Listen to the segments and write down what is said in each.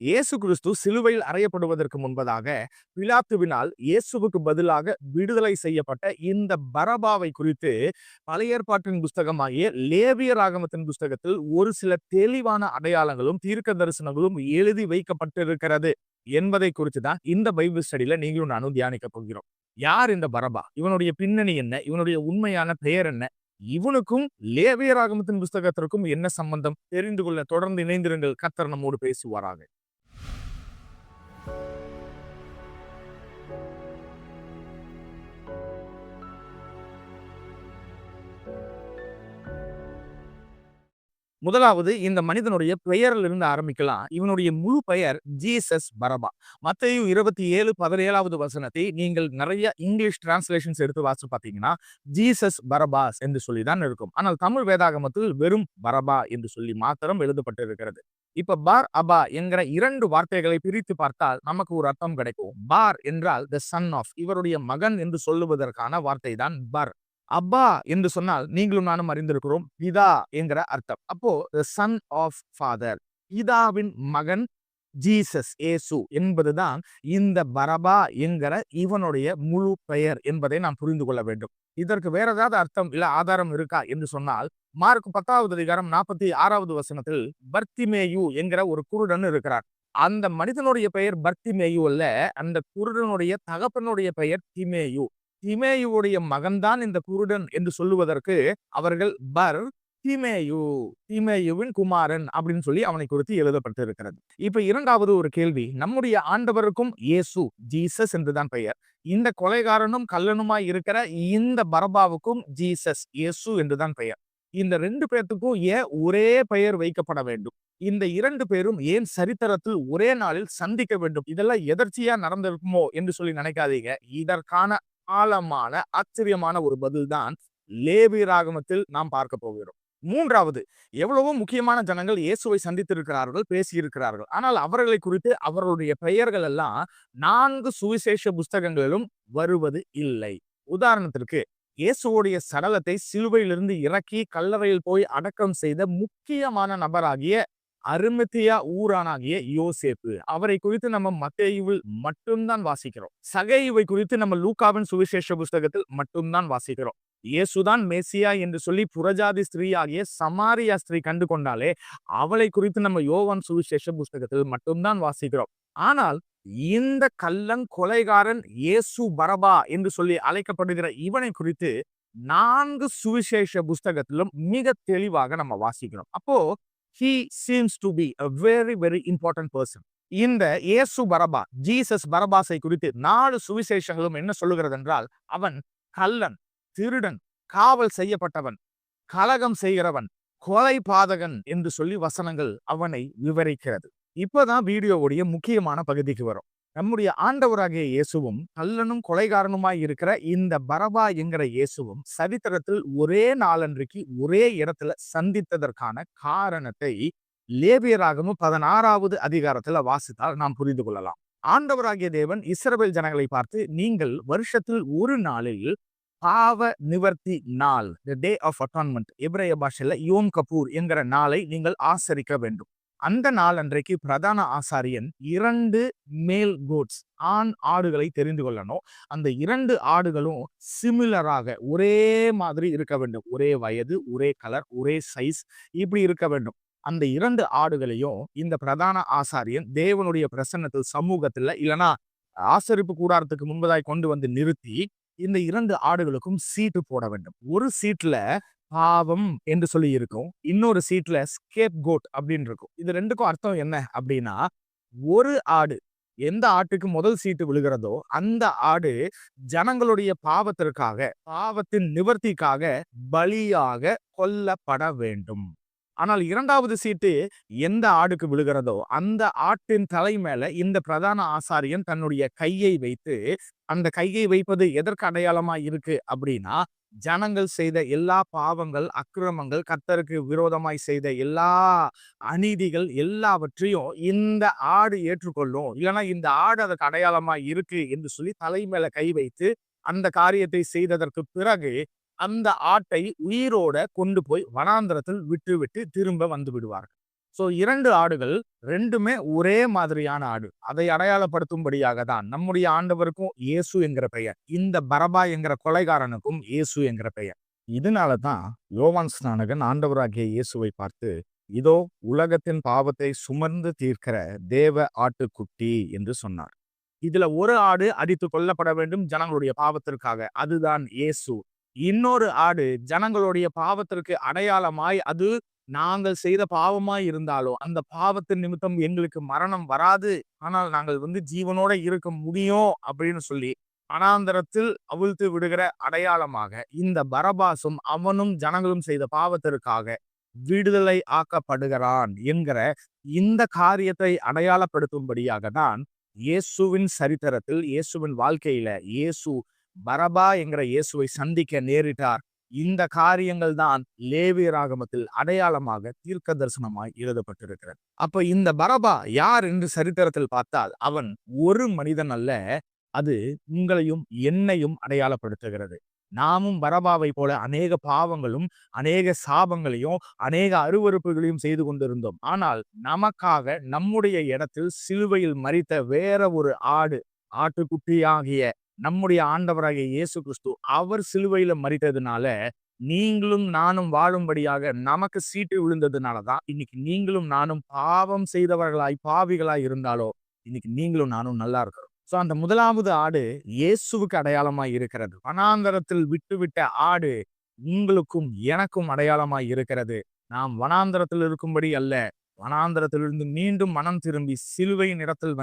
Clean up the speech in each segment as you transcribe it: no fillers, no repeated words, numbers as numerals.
இயேசு கிறிஸ்து சிலுவையில் அறையப்படுவதற்கு முன்பதாக பிலாத்துவினால் இயேசுவுக்கு பதிலாக விடுதலை செய்யப்பட்ட இந்த பரபாவை குறித்து பழைய ஏற்பாட்டின் புஸ்தகமாகிய லேவியர் ஆகமத்தின் புஸ்தகத்தில் ஒரு சில தெளிவான அடையாளங்களும் தீர்க்க தரிசனங்களும் எழுதி வைக்கப்பட்டிருக்கிறது என்பதை குறித்து தான் இந்த பைபிள் ஸ்டடியில நீங்களும் நானும் தியானிக்க போகிறோம். யார் இந்த பரபா? இவனுடைய பின்னணி என்ன? இவனுடைய உண்மையான பெயர் என்ன? இவனுக்கும் லேவியர் ஆகமத்தின் புஸ்தகத்திற்கும் என்ன சம்பந்தம்? தெரிந்து கொள்ள தொடர்ந்து இணைந்திருங்கள். கர்த்தர் நம்மோடு பேசுவாராக. முதலாவது இந்த மனிதனுடைய பெயரிலிருந்து ஆரம்பிக்கலாம். இவனுடைய முழு பெயர் ஜீசஸ் பரபா. மத்தேயு 27:17 வசனத்தை நீங்கள் நிறைய இங்கிலீஷ் டிரான்ஸ்லேஷன்ஸ் எடுத்து வாசிச்சு பார்த்தீங்கன்னா ஜீசஸ் பரபாஸ் என்று சொல்லிதான் இருக்கும். ஆனால் தமிழ் வேதாகமத்தில் வெறும் பரபா என்று சொல்லி மாத்திரம் எழுதப்பட்டிருக்கிறது. இப்ப பார் அபா என்கிற 2 வார்த்தைகளை பிரித்து பார்த்தால் நமக்கு ஒரு அர்த்தம் கிடைக்கும். பார் என்றால் த சன் ஆஃப், இவருடைய மகன் என்று சொல்லுவதற்கான வார்த்தை தான் பர். அப்பா என்று சொன்னால் நீங்களும் நானும் அறிந்திருக்கிறோம் பிதா என்கிற அர்த்தம். அப்போ சன் ஆஃப் ஃபாதர், பிதாவின் மகன் ஜீசஸ் இயேசு என்பதுதான் இந்த பரபா என்கிற இவனுடைய முழு பெயர் என்பதை நாம் புரிந்து கொள்ள வேண்டும். இதற்கு வேற ஏதாவது அர்த்தம் இல்ல ஆதாரம் இருக்கா என்று சொன்னால் மார்க் 10:46 வசனத்தில் பர்த்திமேயு என்கிற ஒரு குருடன் இருக்கிறார். அந்த மனிதனுடைய பெயர் பர்த்திமேயு அல்ல, அந்த குருடனுடைய தகப்பனுடைய பெயர் திமேயு. திமேயுடைய மகன்தான் இந்த குருடன் என்று சொல்லுவதற்கு அவர்கள் பர் திமேயு, திமேயுவின் குமாரன் அப்படின்னு சொல்லி அவனை குறித்து எழுதப்பட்டிருக்கிறது. இப்ப இரண்டாவது ஒரு கேள்வி, நம்முடைய ஆண்டவருக்கும் இயேசு ஜீசஸ் என்றுதான் பெயர். இந்த கொலைகாரனும் கள்ளனுமாய் இருக்கிற இந்த பரபாவுக்கும் ஜீசஸ் இயேசு என்றுதான் பெயர். இந்த 2 பேர்த்துக்கும் ஏன் ஒரே பெயர் வைக்கப்பட வேண்டும்? இந்த 2 பேரும் ஏன் சரித்திரத்தில் ஒரே நாளில் சந்திக்க வேண்டும்? இதெல்லாம் எதர்ச்சியா நடந்திருக்குமோ என்று சொல்லி நினைக்காதீங்க. இதற்கான ஆழமான ஆச்சரியமான ஒரு பதில் தான் லேவியராகமத்தில் நாம் பார்க்க போகிறோம். மூன்றாவது, எவ்வளவோ முக்கியமான ஜனங்கள் இயேசுவை சந்தித்திருக்கிறார்கள், பேசியிருக்கிறார்கள். ஆனால் அவர்களை குறித்து அவர்களுடைய பெயர்கள் எல்லாம் 4 சுவிசேஷ புஸ்தகங்களிலும் வருவது இல்லை. உதாரணத்திற்கு இயேசுவோடைய சடலத்தை சிலுவையிலிருந்து இறக்கி கல்லறையில் போய் அடக்கம் செய்த முக்கியமான நபராகிய அரிமத்தியா ஊரானாகிய யோசேப்பு, அவரை குறித்து நம்ம மத்தேயுவில் மட்டும்தான் வாசிக்கிறோம். சகேயுவை குறித்து நம்ம லூக்காவின் சுவிசேஷ புஸ்தகத்தில் மட்டும்தான் வாசிக்கிறோம். இயேசுதான் மேசியா என்று சொல்லி புறஜாதி ஸ்திரீ ஆகிய சமாரியா ஸ்திரீ கண்டு கொண்டாலே அவளை குறித்து நம்ம யோவான் சுவிசேஷ புஸ்தகத்தில் மட்டும்தான் வாசிக்கிறோம். ஆனால் இந்த கள்ளன் கொலைகாரன் இயேசு பரபா என்று சொல்லி அழைக்கப்படுகிற இவனை குறித்து 4 சுவிசேஷ புஸ்தகத்திலும் மிக தெளிவாக நம்ம வாசிக்கிறோம். அப்போ he seems to be a very very important person. இந்த இயேசு பரபா, ஜீசஸ் பரபாஸை குறித்து 4 சுவிசேஷங்களும் என்ன சொல்லுகிறது என்றால், அவன் கள்ளன், திருடன், காவல் செய்யப்பட்டவன், கலகம் செய்கிறவன், கொலை பாதகன் என்று சொல்லி வசனங்கள் அவனை விவரிக்கிறது. இப்பதான் வீடியோவுடைய முக்கியமான பகுதிக்கு வரும். நம்முடைய ஆண்டவராகிய இயேசுவும் கள்ளனும் கொலைகாரனுமாய் இருக்கிற இந்த பரபா என்கிற இயேசுவும் சரித்திரத்தில் ஒரே நாளன்றைக்கு ஒரே இடத்துல சந்தித்ததற்கான காரணத்தை லேவியராகமம் 16வது அதிகாரத்துல வாசித்தால் நாம் புரிந்து கொள்ளலாம். ஆண்டவராகிய தேவன் இஸ்ரவேல் ஜனங்களை பார்த்து, நீங்கள் வருஷத்தில் ஒரு நாளில் பாவ நிவர்த்தி நாள், the day of atonement, எபிரேய பாஷையில யோம் கபூர் என்கிற நாளை நீங்கள் ஆசரிக்க வேண்டும். அந்த நாள் அன்றைக்கு பிரதான ஆசாரியன் 2 மேல் கோட்ஸ், ஆண் ஆடுகளை தெரிந்து கொள்ளணும். அந்த 2 ஆடுகளும் சிமிலராக ஒரே மாதிரி இருக்க வேண்டும். ஒரே வயது, ஒரே கலர், ஒரே சைஸ், இப்படி இருக்க வேண்டும். அந்த 2 ஆடுகளையும் இந்த பிரதான ஆசாரியன் தேவனுடைய பிரசன்னத்தில் சமூகத்துல இல்லனா ஆசரிப்பு கூடாரத்துக்கு முன்பதாய் கொண்டு வந்து நிறுத்தி இந்த 2 ஆடுகளுக்கும் சீட்டு போட வேண்டும். ஒரு சீட்ல பாவம் என்று சொல்லி இருக்கும், இன்னொரு சீட்ல ஸ்கேப் கோட் அப்படின்னு இருக்கும். இது 2க்கும் அர்த்தம் என்ன அப்படின்னா, ஒரு ஆடு எந்த ஆட்டுக்கு முதல் சீட்டு விழுகிறதோ அந்த ஆடு ஜனங்களுடைய பாவத்திற்காக, பாவத்தின் நிவர்த்திக்காக பலியாக கொல்லப்பட வேண்டும். ஆனால் 2வது சீட்டு எந்த ஆடுக்கு விழுகிறதோ அந்த ஆட்டின் தலை மேல இந்த பிரதான ஆசாரியன் தன்னுடைய கையை வைத்து, அந்த கையை வைப்பது எதற்கு அடையாளமா இருக்கு அப்படின்னா, ஜனங்கள் செய்த எல்லா பாவங்கள், அக்கிரமங்கள், கர்த்தருக்கு விரோதமாய் செய்த எல்லா அநீதிகள் எல்லாவற்றையும் இந்த ஆடு ஏற்றுக்கொள்ளும், இல்லைன்னா இந்த ஆடு அதற்கு அடையாளமா இருக்கு என்று சொல்லி தலை மேல கை வைத்து அந்த காரியத்தை செய்ததற்கு பிறகு அந்த ஆட்டை உயிரோட கொண்டு போய் வனாந்தரத்தில் விட்டு திரும்ப வந்து விடுவார்கள். சோ 2 ஆடுகள் 2மே ஒரே மாதிரியான ஆடு. அதை அடையாளப்படுத்தும்படியாக தான் நம்முடைய ஆண்டவருக்கும் இயேசு என்கிற பெயர். இந்த பரபா என்கிற கொலைகாரனுக்கும் இயேசு என்கிற பெயர். இதனால தான் யோவான் ஸ்நானகன் ஆண்டவராகிய இயேசுவை பார்த்து, இதோ உலகத்தின் பாவத்தை சுமந்து தீர்க்கிற தேவ ஆட்டுக்குட்டி என்று சொன்னார். இதுல ஒரு ஆடு அடித்துக் கொல்லப்பட வேண்டும் ஜனங்களுடைய பாவத்திற்காக. அதுதான் இயேசு. இன்னொரு ஆடு ஜனங்களுடைய பாவத்திற்கு அடையாளமாய், அது நாங்கள் செய்த பாவமாய் இருந்தாலோ அந்த பாவத்தின் நிமித்தம் எங்களுக்கு மரணம் வராது, ஆனால் நாங்கள் ஜீவனோட இருக்க முடியும் அப்படின்னு சொல்லி அனாந்தரத்தில் அவிழ்த்து விடுகிற அடையாளமாக இந்த பரபாசும் அவனும் ஜனங்களும் செய்த பாவத்திற்காக விடுதலை ஆக்கப்படுகிறான் என்கிற இந்த காரியத்தை அடையாளப்படுத்தும்படியாக தான் இயேசுவின் சரித்திரத்தில், இயேசுவின் வாழ்க்கையில இயேசு பரபா என்கிற இயேசுவை சந்திக்க நேரிட்டார். இந்த காரியங்கள் தான் லேவியராகமத்தில் அடையாளமாக தீர்க்க தரிசனமாய் எழுதப்பட்டிருக்கிறது. அப்ப இந்த பரபா யார் என்று சரித்திரத்தில் பார்த்தால் அவன் ஒரு மனிதன் அல்ல, அது உங்களையும் என்னையும் அடையாளப்படுத்துகிறது. நாமும் பரபாவை போல அநேக பாவங்களும் அநேக சாபங்களையும் அநேக அருவருப்புகளையும் செய்து கொண்டிருந்தோம். ஆனால் நமக்காக நம்முடைய இடத்தில் சிலுவையில் மரித்த வேற ஒரு ஆட்டுக்குட்டியாகிய நம்முடைய ஆண்டவராகிய இயேசு கிறிஸ்து அவர் சிலுவையில மரித்ததுனால நீங்களும் நானும் வாழும்படியாக நமக்கு சீட்டு விழுந்ததுனாலதான் இன்னைக்கு நீங்களும் நானும் பாவம் செய்தவர்களாய் பாவிகளாய் இருந்தாலோ இன்னைக்கு நீங்களும் நானும் நல்லா இருக்கிறோம். சோ அந்த முதலாவது ஆடு இயேசுவுக்கு அடையாளமாய் இருக்கிறது. வனாந்தரத்தில் விட்டுவிட்ட ஆடு உங்களுக்கும் எனக்கும் அடையாளமாய் இருக்கிறது. நாம் வனாந்தரத்தில் இருக்கும்படி அல்ல, வனாந்தரத்திலிருந்து மீண்டும் மனம் திரும்பி சிலுவையின் இடத்தில்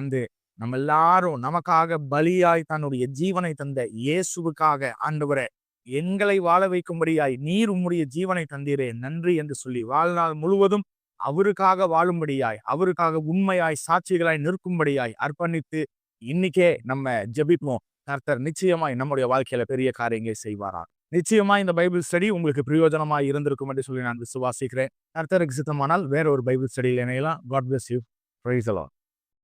நம்ம எல்லாரும் நமக்காக பலியாய் தன்னுடைய ஜீவனை தந்த இயேசுவுக்காக, ஆண்டவரே எங்களை வாழ வைக்கும்படியாய் நீர் உம்முடைய ஜீவனை தந்தீரே நன்றி என்று சொல்லி வாழ்நாள் முழுவதும் அவருக்காக வாழும்படியாய், அவருக்காக உண்மையாய் சாட்சிகளாய் நிற்கும்படியாய் அர்ப்பணித்து இன்னைக்கே நம்ம ஜெபிப்போம். கர்த்தர் நிச்சயமாய் நம்முடைய வாழ்க்கையில பெரிய காரியங்களை செய்வாரா. நிச்சயமா இந்த பைபிள் ஸ்டடி உங்களுக்கு பிரயோஜனமாய் இருந்திருக்கும் என்று சொல்லி நான் விசுவாசிக்கிறேன். கர்த்தருக்கு சித்தமானால் வேற ஒரு பைபிள் ஸ்டடியில் இணையலாம். God bless you. Praise the Lord.